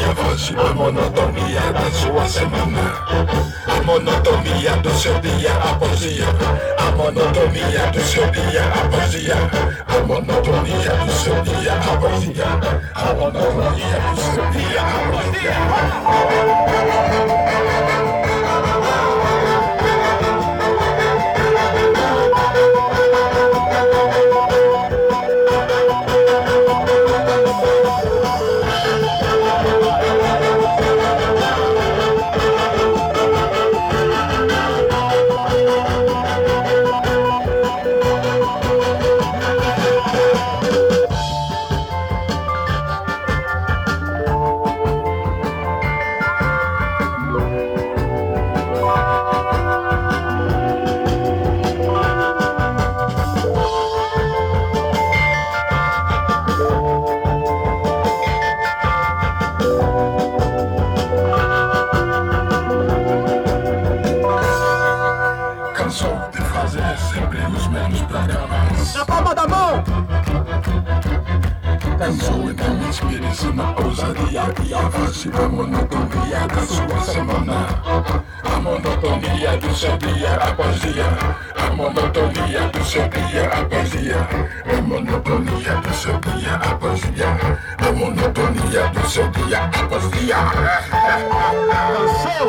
minha voz, a monotonia da sua semana, a monotonia do seu dia, a poesia, a monotonia do seu dia, a poesia, a monotonia do seu dia, a poesia, a monotonia do seu dia, a poesia. Cansou de fazer sempre os mesmos programas. Na palma da mão! Cansou, então inspire-se na ousadia e avance a monotonia da sua semana, a monotonia do seu dia, a poesia, a monotonia do seu dia, a poesia, a monotonia do seu dia, a poesia, a monotonia do seu dia, a poesia. Cansou!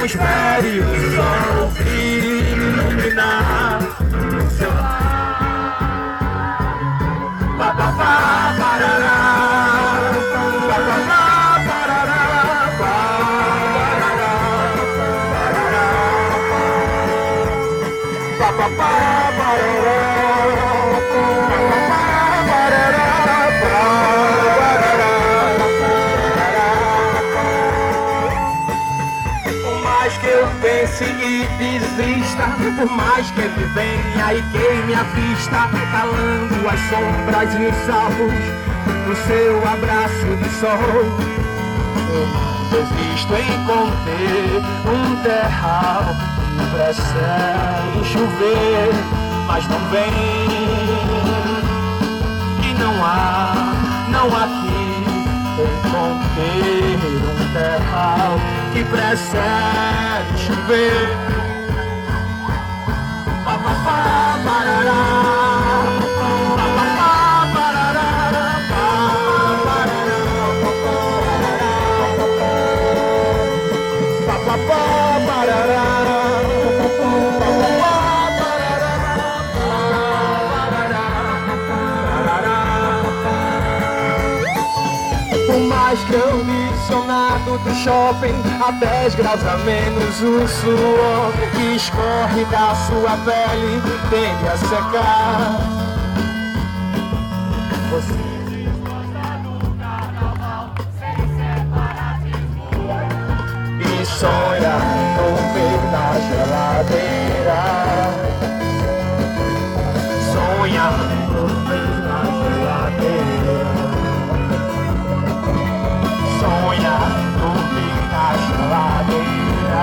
Espere o sol vir iluminar seu lar. Papapá, parará, papapá, parará, parará, parará, papapá, parará, pense e desista, por mais que ele venha e queime a vista, calando as sombras e os salvos do seu abraço de sol. Eu não desisto em conter um terral que precede chover, mas não vem, e não aqui em conter um terral que precede chover. Papapá, parará, papapá, parará, papapá, parará, ar-condicionado do shopping a 10 graus a menos, o suor que escorre da sua pele tende a secar. Você e sonha dormir na geladeira, sonha dormir na geladeira, sonha dormir na geladeira.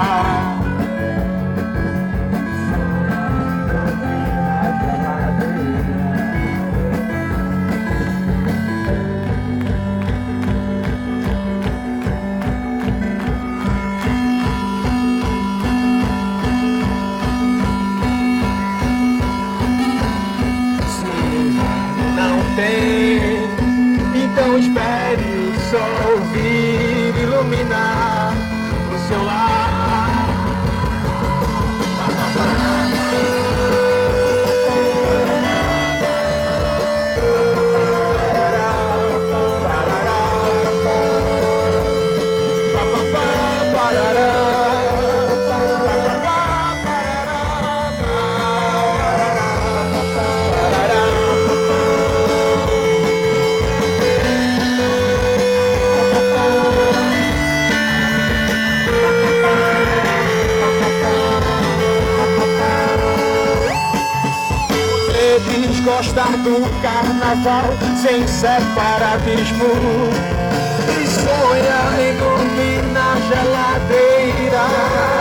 Então espere o sol vir iluminar o seu lar. Gostar do carnaval sem separatismo e sonha em dormir na geladeira.